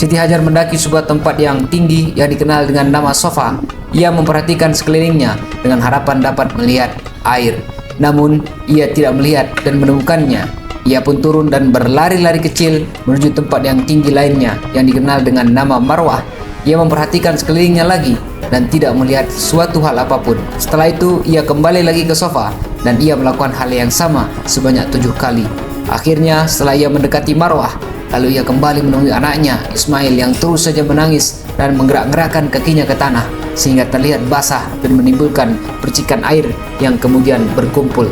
Siti Hajar mendaki sebuah tempat yang tinggi yang dikenal dengan nama Sofa. Ia memperhatikan sekelilingnya dengan harapan dapat melihat air. Namun, ia tidak melihat dan menemukannya. Ia pun turun dan berlari-lari kecil menuju tempat yang tinggi lainnya yang dikenal dengan nama Marwah. Ia memperhatikan sekelilingnya lagi dan tidak melihat suatu hal apapun. Setelah itu, ia kembali lagi ke Sofa dan ia melakukan hal yang sama sebanyak 7 kali. Akhirnya, setelah ia mendekati Marwah, lalu ia kembali menemui anaknya Ismail yang terus saja menangis dan menggerak-gerakkan kakinya ke tanah sehingga terlihat basah dan menimbulkan percikan air yang kemudian berkumpul.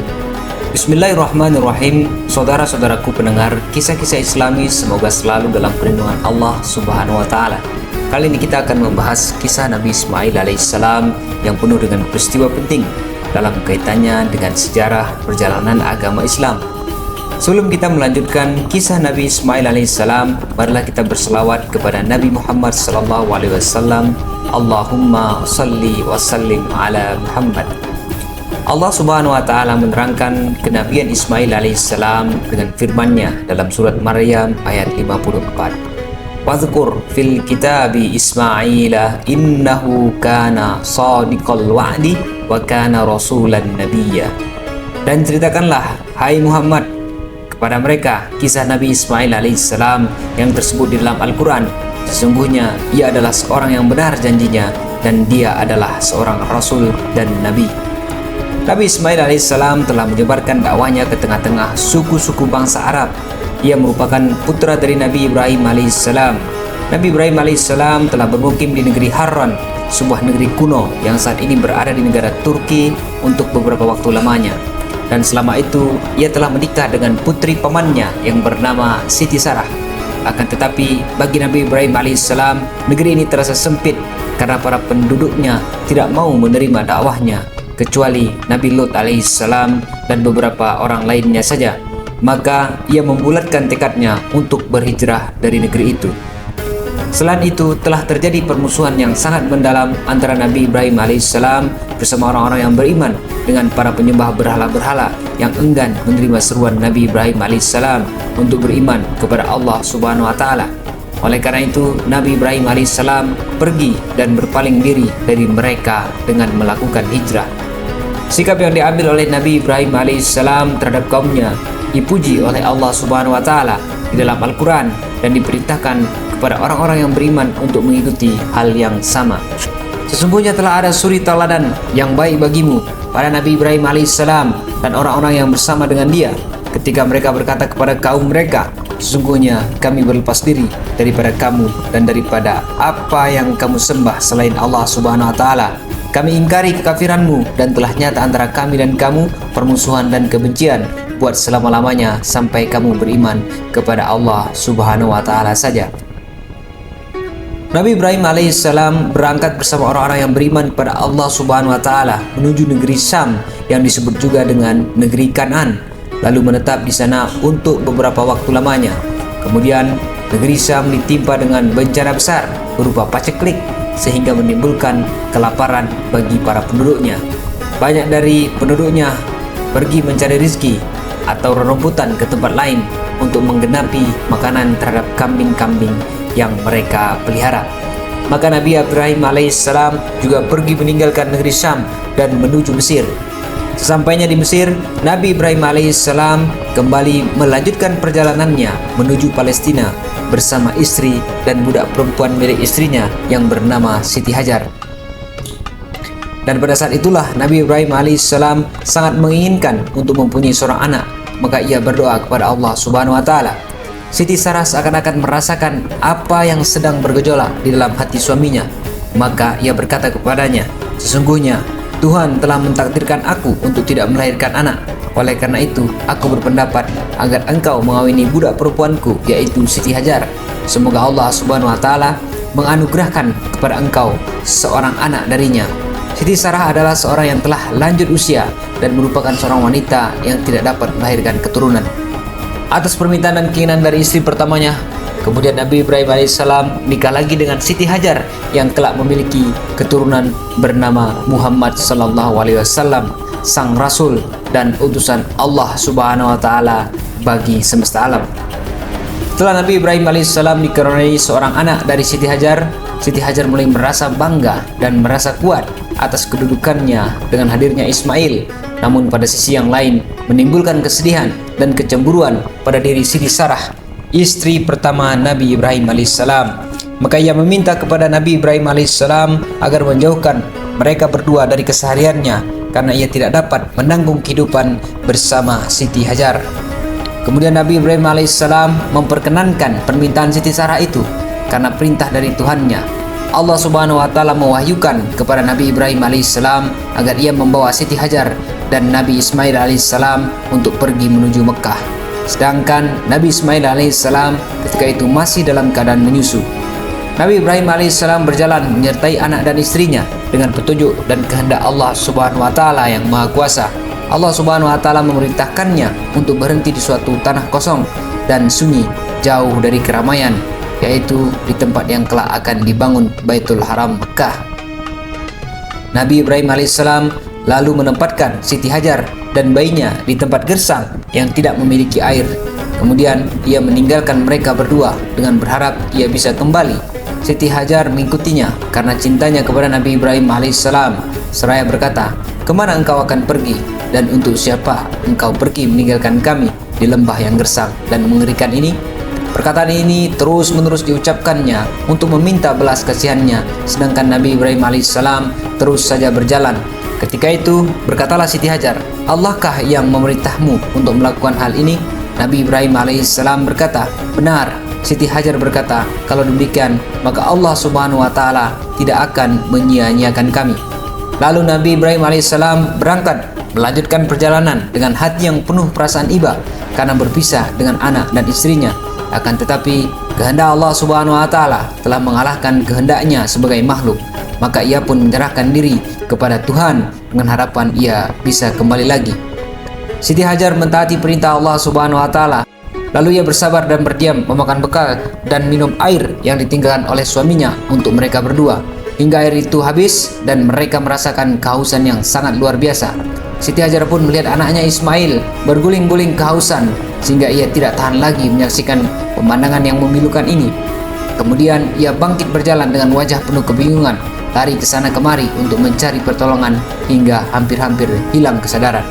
Bismillahirrahmanirrahim. Saudara-saudaraku pendengar kisah-kisah Islami, semoga selalu dalam perlindungan Allah Subhanahu wa taala. Kali ini kita akan membahas kisah Nabi Ismail alaihissalam yang penuh dengan peristiwa penting dalam kaitannya dengan sejarah perjalanan agama Islam. Sebelum kita melanjutkan kisah Nabi Ismail alaihissalam, marilah kita berselawat kepada Nabi Muhammad sallallahu alaihi wasallam. Allahumma salli wa sallim ala Muhammad. Allah Subhanahu wa taala menerangkan kenabian Ismail alaihissalam dengan firman-Nya dalam surat Maryam ayat 54. Wadhkur fil kitabi Ismaila innahu kana shadiqal wa'di wa kana rasulan nabiyya. Dan ceritakanlah, hai Muhammad, kepada mereka kisah Nabi Ismail alaihissalam yang tersebut di dalam Al-Quran. Sesungguhnya ia adalah seorang yang benar janjinya dan dia adalah seorang rasul dan nabi. Nabi Ismail alaihissalam telah menyebarkan dakwahnya ke tengah-tengah suku-suku bangsa Arab. Ia merupakan putra dari Nabi Ibrahim alaihissalam. Nabi Ibrahim alaihissalam telah bermukim di negeri Harran, sebuah negeri kuno yang saat ini berada di negara Turki untuk beberapa waktu lamanya. Dan selama itu ia telah menikah dengan putri pamannya yang bernama Siti Sarah. Akan tetapi bagi Nabi Ibrahim alaihissalam, negeri ini terasa sempit karena para penduduknya tidak mau menerima dakwahnya, kecuali Nabi Lut alaihissalam dan beberapa orang lainnya saja. Maka ia membulatkan tekadnya untuk berhijrah dari negeri itu. Selain itu, telah terjadi permusuhan yang sangat mendalam antara Nabi Ibrahim alaihissalam bersama orang-orang yang beriman dengan para penyembah berhala-berhala yang enggan menerima seruan Nabi Ibrahim alaihissalam untuk beriman kepada Allah Subhanahu wa taala. Oleh karena itu, Nabi Ibrahim alaihissalam pergi dan berpaling diri dari mereka dengan melakukan hijrah. Sikap yang diambil oleh Nabi Ibrahim alaihissalam terhadap kaumnya dipuji oleh Allah Subhanahu wa taala di dalam Al-Quran dan diperintahkan kepada orang-orang yang beriman untuk mengikuti hal yang sama. Sesungguhnya telah ada suri tauladan yang baik bagimu pada Nabi Ibrahim alaihissalam dan orang-orang yang bersama dengan dia ketika mereka berkata kepada kaum mereka, sesungguhnya kami berlepas diri daripada kamu dan daripada apa yang kamu sembah selain Allah Subhanahu wa taala. Kami ingkari kekafiranmu dan telah nyata antara kami dan kamu permusuhan dan kebencian buat selama-lamanya sampai kamu beriman kepada Allah Subhanahu wa taala saja. Nabi Ibrahim alaihissalam berangkat bersama orang-orang yang beriman kepada Allah Subhanahu wa taala menuju negeri Syam yang disebut juga dengan negeri Kan'an, lalu menetap di sana untuk beberapa waktu lamanya. Kemudian negeri Syam ditimpa dengan bencana besar berupa paceklik sehingga menimbulkan kelaparan bagi para penduduknya. Banyak dari penduduknya pergi mencari rezeki atau rerumputan ke tempat lain untuk menggenapi makanan terhadap kambing-kambing yang mereka pelihara. Maka Nabi Ibrahim alaihissalam juga pergi meninggalkan negeri Syam dan menuju Mesir. Sesampainya di Mesir, Nabi Ibrahim alaihissalam kembali melanjutkan perjalanannya menuju Palestina bersama istri dan budak perempuan milik istrinya yang bernama Siti Hajar. Dan pada saat itulah Nabi Ibrahim alaihissalam sangat menginginkan untuk mempunyai seorang anak. Maka ia berdoa kepada Allah Subhanahu wa taala. Siti Sarah seakan-akan merasakan apa yang sedang bergejolak di dalam hati suaminya. Maka ia berkata kepadanya, sesungguhnya Tuhan telah mentakdirkan aku untuk tidak melahirkan anak. Oleh karena itu, aku berpendapat agar engkau mengawini budak perempuanku, yaitu Siti Hajar. Semoga Allah Subhanahu wa taala menganugerahkan kepada engkau seorang anak darinya. Siti Sarah adalah seorang yang telah lanjut usia dan merupakan seorang wanita yang tidak dapat melahirkan keturunan. Atas permintaan dan keinginan dari istri pertamanya, kemudian Nabi Ibrahim alaihissalam nikah lagi dengan Siti Hajar yang kelak memiliki keturunan bernama Muhammad sallallahu alaihi wasallam, sang rasul dan utusan Allah Subhanahu wa taala bagi semesta alam. Setelah Nabi Ibrahim alaihissalam dikaruniai seorang anak dari Siti Hajar mulai merasa bangga dan merasa kuat atas kedudukannya dengan hadirnya Ismail. Namun pada sisi yang lain menimbulkan kesedihan dan kecemburuan pada diri Siti Sarah, istri pertama Nabi Ibrahim alaihissalam. Maka ia meminta kepada Nabi Ibrahim alaihissalam agar menjauhkan mereka berdua dari kesehariannya karena ia tidak dapat menanggung kehidupan bersama Siti Hajar. Kemudian Nabi Ibrahim alaihissalam memperkenankan permintaan Siti Sarah itu karena perintah dari Tuhannya. Allah Subhanahu wa taala mewahyukan kepada Nabi Ibrahim alaihissalam agar ia membawa Siti Hajar dan Nabi Ismail alaihissalam untuk pergi menuju Mekah. Sedangkan Nabi Ismail alaihissalam ketika itu masih dalam keadaan menyusu. Nabi Ibrahim alaihissalam berjalan menyertai anak dan istrinya dengan petunjuk dan kehendak Allah Subhanahu wa taala yang Maha Kuasa. Allah Subhanahu wa taala memerintahkannya untuk berhenti di suatu tanah kosong dan sunyi jauh dari keramaian, yaitu di tempat yang kelak akan dibangun Baitul Haram Mekah. Nabi Ibrahim alaihissalam lalu menempatkan Siti Hajar dan bayinya di tempat gersang yang tidak memiliki air. Kemudian ia meninggalkan mereka berdua dengan berharap ia bisa kembali. Siti Hajar mengikutinya karena cintanya kepada Nabi Ibrahim alaihissalam, seraya berkata, "Kemana engkau akan pergi? Dan untuk siapa engkau pergi meninggalkan kami di lembah yang gersang dan mengerikan ini?" Perkataan ini terus-menerus diucapkannya untuk meminta belas kasihannya, sedangkan Nabi Ibrahim alaihissalam terus saja berjalan. Ketika itu berkatalah Siti Hajar, "Allahkah yang memerintahmu untuk melakukan hal ini?" Nabi Ibrahim alaihissalam berkata, "Benar." Siti Hajar berkata, "Kalau demikian maka Allah Subhanahu wa taala tidak akan menyia-nyiakan kami." Lalu Nabi Ibrahim alaihissalam berangkat melanjutkan perjalanan dengan hati yang penuh perasaan iba karena berpisah dengan anak dan istrinya. Akan tetapi kehendak Allah Subhanahu wa taala telah mengalahkan kehendaknya sebagai makhluk, maka ia pun menyerahkan diri kepada Tuhan dengan harapan ia bisa kembali lagi. Siti Hajar mentaati perintah Allah Subhanahu wa taala. Lalu ia bersabar dan berdiam memakan bekal dan minum air yang ditinggalkan oleh suaminya untuk mereka berdua hingga air itu habis dan mereka merasakan kehausan yang sangat luar biasa. Siti Hajar pun melihat anaknya Ismail berguling-guling kehausan sehingga ia tidak tahan lagi menyaksikan pemandangan yang memilukan ini. Kemudian ia bangkit berjalan dengan wajah penuh kebingungan, lari ke sana kemari untuk mencari pertolongan hingga hampir-hampir hilang kesadaran.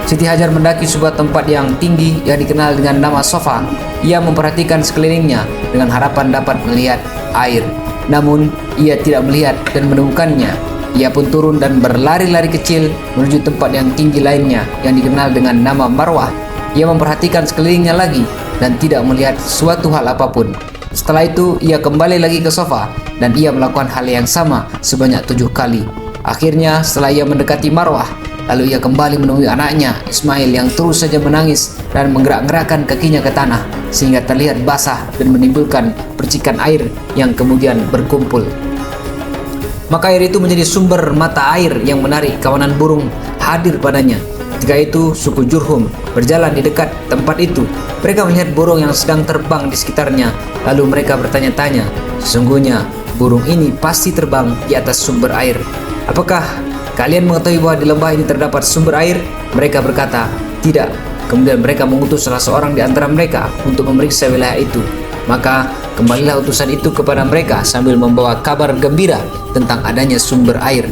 Siti Hajar mendaki sebuah tempat yang tinggi yang dikenal dengan nama Sofa. Ia memperhatikan sekelilingnya dengan harapan dapat melihat air. Namun ia tidak melihat dan menemukannya. Ia pun turun dan berlari-lari kecil menuju tempat yang tinggi lainnya yang dikenal dengan nama Marwah. Ia memperhatikan sekelilingnya lagi dan tidak melihat suatu hal apapun. Setelah itu ia kembali lagi ke Sofa dan ia melakukan hal yang sama sebanyak 7 kali. Akhirnya setelah ia mendekati Marwah, lalu ia kembali menemui anaknya Ismail yang terus saja menangis dan menggerak-gerakkan kakinya ke tanah sehingga terlihat basah dan menimbulkan percikan air yang kemudian berkumpul. Maka air itu menjadi sumber mata air yang menarik kawanan burung hadir padanya. Ketika itu suku Jurhum berjalan di dekat tempat itu. Mereka melihat burung yang sedang terbang di sekitarnya. Lalu mereka bertanya-tanya, "Sesungguhnya burung ini pasti terbang di atas sumber air. Apakah kalian mengetahui bahwa di lembah ini terdapat sumber air?" Mereka berkata, "Tidak." Kemudian mereka mengutus salah seorang di antara mereka untuk memeriksa wilayah itu. Maka kembalilah utusan itu kepada mereka sambil membawa kabar gembira tentang adanya sumber air.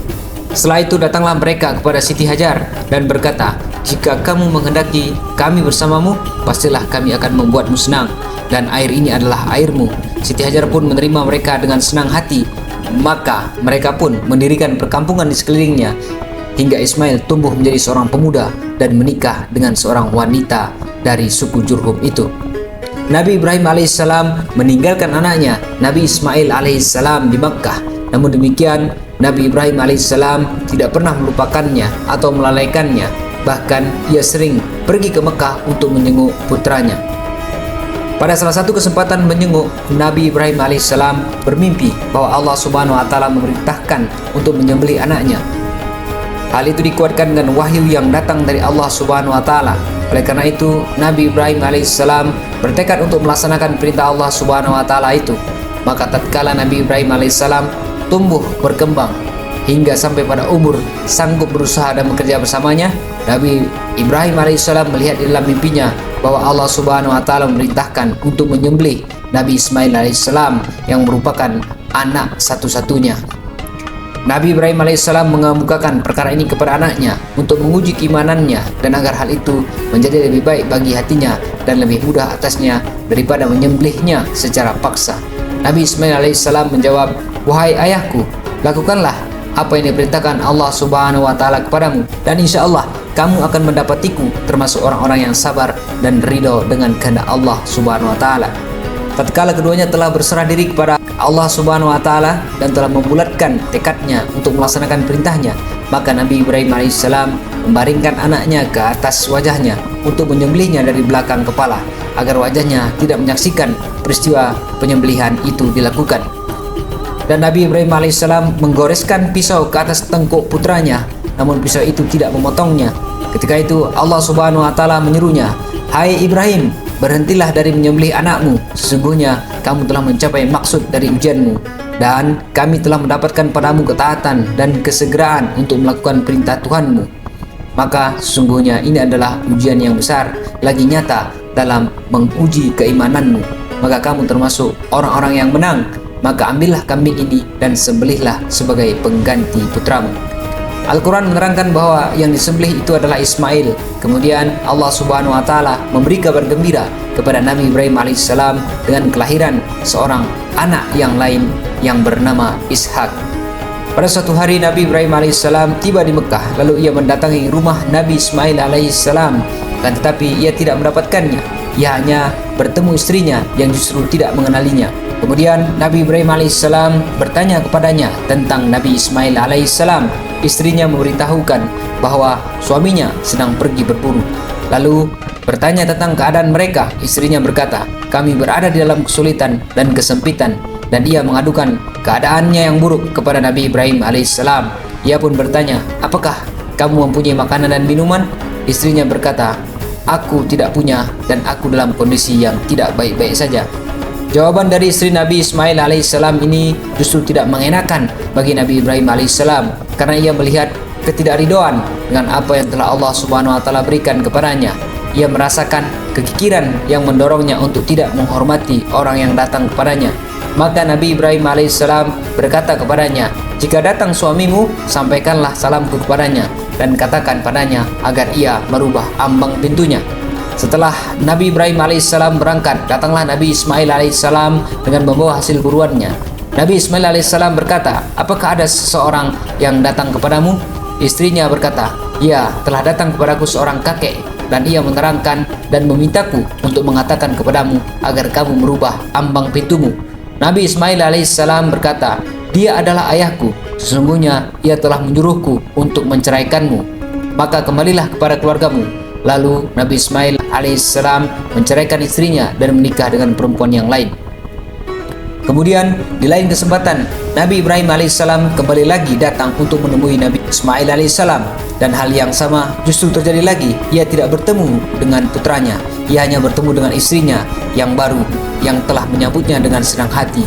Setelah itu datanglah mereka kepada Siti Hajar dan berkata, "Jika kamu menghendaki kami bersamamu, pastilah kami akan membuatmu senang, dan air ini adalah airmu." Siti Hajar pun menerima mereka dengan senang hati. Maka mereka pun mendirikan perkampungan di sekelilingnya hingga Ismail tumbuh menjadi seorang pemuda dan menikah dengan seorang wanita dari suku Jurhum itu. Nabi Ibrahim alaihissalam meninggalkan anaknya Nabi Ismail alaihissalam di Makkah. Namun demikian Nabi Ibrahim alaihissalam tidak pernah melupakannya atau melalaikannya. Bahkan ia sering pergi ke Makkah untuk menjenguk putranya. Pada salah satu kesempatan menjenguk, Nabi Ibrahim alaihissalam bermimpi bahwa Allah Subhanahu wa taala memerintahkan untuk menyembelih anaknya. Hal itu dikuatkan dengan wahyu yang datang dari Allah Subhanahu wa taala. Oleh karena itu, Nabi Ibrahim alaihissalam bertekad untuk melaksanakan perintah Allah Subhanahu wa taala itu. Maka tatkala Nabi Ibrahim alaihissalam tumbuh berkembang, hingga sampai pada umur sanggup berusaha dan bekerja bersamanya, Nabi Ibrahim alaihissalam melihat di dalam mimpinya bahwa Allah Subhanahu wa taala memerintahkan untuk menyembelih Nabi Ismail alaihissalam yang merupakan anak satu-satunya. Nabi Ibrahim alaihissalam mengemukakan perkara ini kepada anaknya untuk menguji keimanannya dan agar hal itu menjadi lebih baik bagi hatinya dan lebih mudah atasnya daripada menyembelihnya secara paksa. Nabi Ismail alaihissalam menjawab, "Wahai ayahku, lakukanlah apa yang diperintahkan Allah Subhanahu wa taala kepadamu, dan insya Allah kamu akan mendapatiku termasuk orang-orang yang sabar dan ridho dengan kehendak Allah Subhanahu wa taala." Tatkala keduanya telah berserah diri kepada Allah Subhanahu wa taala dan telah membulatkan tekadnya untuk melaksanakan perintahnya, maka Nabi Ibrahim alaihissalam membaringkan anaknya ke atas wajahnya untuk menyembelihnya dari belakang kepala agar wajahnya tidak menyaksikan peristiwa penyembelihan itu dilakukan. Dan Nabi Ibrahim alaihissalam menggoreskan pisau ke atas tengkuk putranya, namun pisau itu tidak memotongnya. Ketika itu Allah Subhanahu wa taala menyerunya, "Hai Ibrahim, berhentilah dari menyembelih anakmu. Sesungguhnya kamu telah mencapai maksud dari ujianmu, dan kami telah mendapatkan padamu ketaatan dan kesegeraan untuk melakukan perintah Tuhanmu. Maka sesungguhnya ini adalah ujian yang besar lagi nyata dalam menguji keimananmu. Maka kamu termasuk orang-orang yang menang. Maka ambillah kambing ini dan sembelihlah sebagai pengganti putramu." Al-Quran menerangkan bahwa yang disembelih itu adalah Ismail. Kemudian Allah Subhanahu wa taala memberi kabar gembira kepada Nabi Ibrahim alaihissalam dengan kelahiran seorang anak yang lain yang bernama Ishak. Pada suatu hari Nabi Ibrahim alaihissalam tiba di Mekah, lalu ia mendatangi rumah Nabi Ismail alaihissalam, kan tetapi ia tidak mendapatkannya. Ia hanya bertemu istrinya yang justru tidak mengenalinya. Kemudian Nabi Ibrahim alaihissalam bertanya kepadanya tentang Nabi Ismail alaihissalam. Istrinya memberitahukan bahwa suaminya sedang pergi berburu. Lalu bertanya tentang keadaan mereka. Istrinya berkata, "Kami berada di dalam kesulitan dan kesempitan." Dan ia mengadukan keadaannya yang buruk kepada Nabi Ibrahim alaihissalam. Ia pun bertanya, "Apakah kamu mempunyai makanan dan minuman?" Istrinya berkata, "Aku tidak punya dan aku dalam kondisi yang tidak baik-baik saja." Jawaban dari istri Nabi Ismail alaihissalam ini justru tidak mengenakan bagi Nabi Ibrahim alaihissalam, karena ia melihat ketidakridoan dengan apa yang telah Allah Subhanahu wa taala berikan kepadanya. Ia merasakan kekikiran yang mendorongnya untuk tidak menghormati orang yang datang kepadanya. Maka Nabi Ibrahim alaihissalam berkata kepadanya, "Jika datang suamimu, sampaikanlah salamku kepadanya dan katakan padanya agar ia merubah ambang pintunya." Setelah Nabi Ibrahim alaihissalam berangkat, datanglah Nabi Ismail alaihissalam dengan membawa hasil buruannya. Nabi Ismail alaihissalam berkata, "Apakah ada seseorang yang datang kepadamu?" Istrinya berkata, "Ya, telah datang kepadaku seorang kakek, dan ia menerangkan dan memintaku untuk mengatakan kepadamu agar kamu merubah ambang pintumu." Nabi Ismail alaihissalam berkata, "Dia adalah ayahku. Sesungguhnya ia telah menyuruhku untuk menceraikanmu. Maka kembalilah kepada keluargamu." Lalu Nabi Ismail alaihissalam menceraikan istrinya dan menikah dengan perempuan yang lain. Kemudian di lain kesempatan Nabi Ibrahim alaihissalam kembali lagi datang untuk menemui Nabi Ismail alaihissalam, dan hal yang sama justru terjadi lagi. Ia tidak bertemu dengan putranya, ia hanya bertemu dengan istrinya yang baru yang telah menyambutnya dengan senang hati.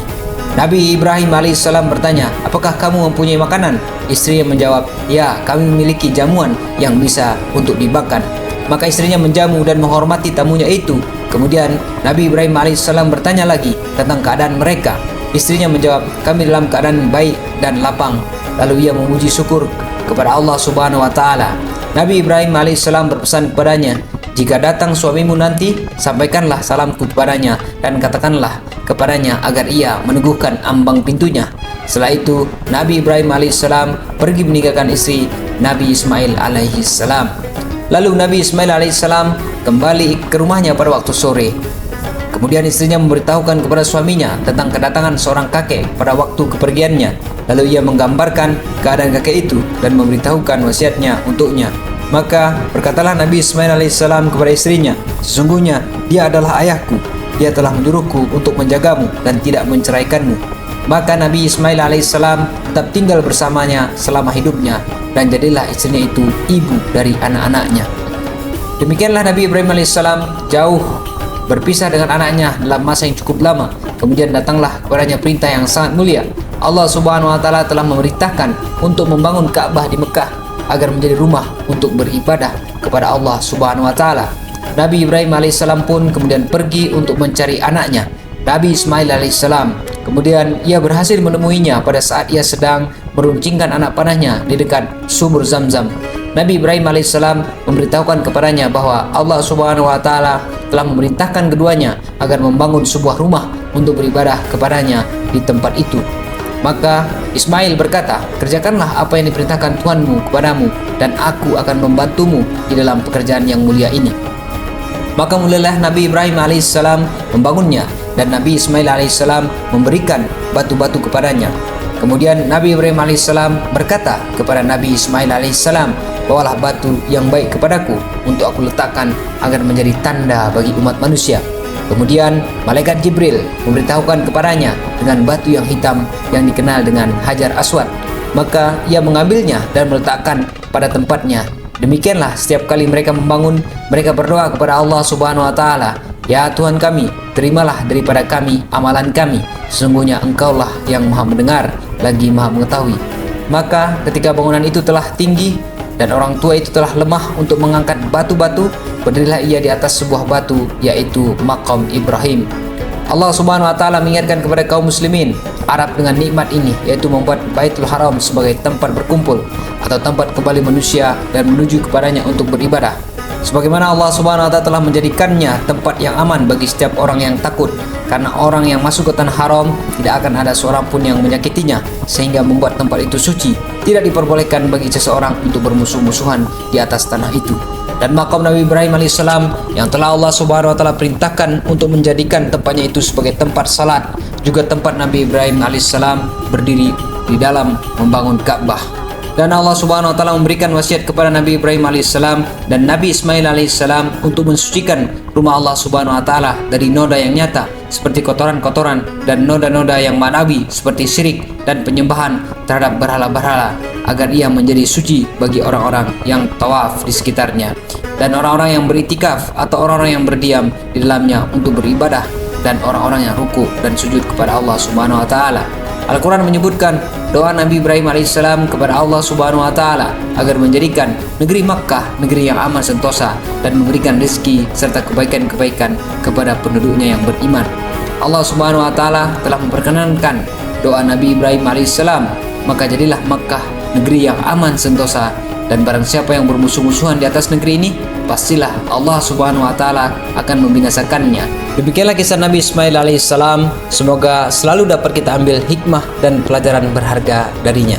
Nabi Ibrahim alaihissalam bertanya, "Apakah kamu mempunyai makanan?" Istrinya menjawab, "Ya, kami memiliki jamuan yang bisa untuk dimakan." Maka istrinya menjamu dan menghormati tamunya itu. Kemudian Nabi Ibrahim alaihissalam bertanya lagi tentang keadaan mereka. Istrinya menjawab, "Kami dalam keadaan baik dan lapang." Lalu ia memuji syukur kepada Allah Subhanahu wa taala. Nabi Ibrahim alaihissalam berpesan kepadanya, "Jika datang suamimu nanti, sampaikanlah salamku kepadanya dan katakanlah kepadanya agar ia meneguhkan ambang pintunya." Setelah itu Nabi Ibrahim alaihissalam pergi meninggalkan istri Nabi Ismail alaihissalam. Lalu Nabi Ismail alaihissalam kembali ke rumahnya pada waktu sore. Kemudian istrinya memberitahukan kepada suaminya tentang kedatangan seorang kakek pada waktu kepergiannya. Lalu ia menggambarkan keadaan kakek itu dan memberitahukan wasiatnya untuknya. Maka berkatalah Nabi Ismail alaihissalam kepada istrinya, "Sesungguhnya dia adalah ayahku. Dia telah menyuruhku untuk menjagamu dan tidak menceraikanmu." Maka Nabi Ismail alaihissalam tetap tinggal bersamanya selama hidupnya, dan jadilah istrinya itu ibu dari anak-anaknya. Demikianlah Nabi Ibrahim alaihissalam jauh berpisah dengan anaknya dalam masa yang cukup lama. Kemudian datanglah kepadanya perintah yang sangat mulia. Allah Subhanahu wa taala telah memerintahkan untuk membangun Ka'bah di Mekah agar menjadi rumah untuk beribadah kepada Allah Subhanahu wa taala. Nabi Ibrahim alaihissalam pun kemudian pergi untuk mencari anaknya, Nabi Ismail alaihissalam. Kemudian ia berhasil menemuinya pada saat ia sedang meruncingkan anak panahnya di dekat sumur Zam-Zam. Nabi Ibrahim alaihissalam memberitahukan kepadanya bahwa Allah Subhanahu wa taala telah memerintahkan keduanya agar membangun sebuah rumah untuk beribadah kepadanya di tempat itu. Maka Ismail berkata, "Kerjakanlah apa yang diperintahkan Tuhanmu kepadamu, dan aku akan membantumu di dalam pekerjaan yang mulia ini." Maka mulailah Nabi Ibrahim alaihissalam membangunnya, dan Nabi Ismail alaihissalam memberikan batu-batu kepadanya. Kemudian Nabi Ibrahim alaihissalam berkata kepada Nabi Ismail alaihissalam, "Bawalah batu yang baik kepadaku untuk aku letakkan agar menjadi tanda bagi umat manusia." Kemudian malaikat Jibril memberitahukan kepadanya dengan batu yang hitam yang dikenal dengan Hajar Aswad. Maka ia mengambilnya dan meletakkan pada tempatnya. Demikianlah setiap kali mereka membangun, mereka berdoa kepada Allah Subhanahu wa taala, "Ya Tuhan kami, terimalah daripada kami amalan kami. Sesungguhnya Engkaulah yang Maha mendengar lagi Maha mengetahui." Maka ketika bangunan itu telah tinggi dan orang tua itu telah lemah untuk mengangkat batu-batu, berdirilah ia di atas sebuah batu, yaitu Maqam Ibrahim. Allah Subhanahu wa taala mengingatkan kepada kaum muslimin Arab dengan nikmat ini, yaitu membuat Baitul Haram sebagai tempat berkumpul atau tempat kembali manusia dan menuju kepadanya untuk beribadah. Sebagaimana Allah Subhanahu wa taala telah menjadikannya tempat yang aman bagi setiap orang yang takut, karena orang yang masuk ke tanah haram tidak akan ada seorang pun yang menyakitinya, sehingga membuat tempat itu suci. Tidak diperbolehkan bagi seseorang untuk bermusuh-musuhan di atas tanah itu. Dan makam Nabi Ibrahim alaihissalam yang telah Allah Subhanahu wa taala perintahkan untuk menjadikan tempatnya itu sebagai tempat salat, juga tempat Nabi Ibrahim alaihissalam berdiri di dalam membangun Ka'bah. Dan Allah Subhanahu wa taala memberikan wasiat kepada Nabi Ibrahim alaihissalam dan Nabi Ismail alaihissalam untuk mensucikan rumah Allah Subhanahu wa taala dari noda yang nyata seperti kotoran-kotoran dan noda-noda yang manawi seperti syirik dan penyembahan terhadap berhala-berhala, agar ia menjadi suci bagi orang-orang yang tawaf di sekitarnya dan orang-orang yang beritikaf atau orang-orang yang berdiam di dalamnya untuk beribadah, dan orang-orang yang ruku dan sujud kepada Allah Subhanahu wa taala. Al-Quran menyebutkan doa Nabi Ibrahim alaihissalam kepada Allah Subhanahu wa taala agar menjadikan negeri Makkah negeri yang aman sentosa dan memberikan rezeki serta kebaikan-kebaikan kepada penduduknya yang beriman. Allah Subhanahu wa taala telah memperkenankan doa Nabi Ibrahim alaihissalam, maka jadilah Makkah negeri yang aman sentosa, dan barang siapa yang bermusuh-musuhan di atas negeri ini, pastilah Allah Subhanahu wa taala akan membinasakannya. Demikianlah kisah Nabi Ismail alaihissalam. Semoga selalu dapat kita ambil hikmah dan pelajaran berharga darinya.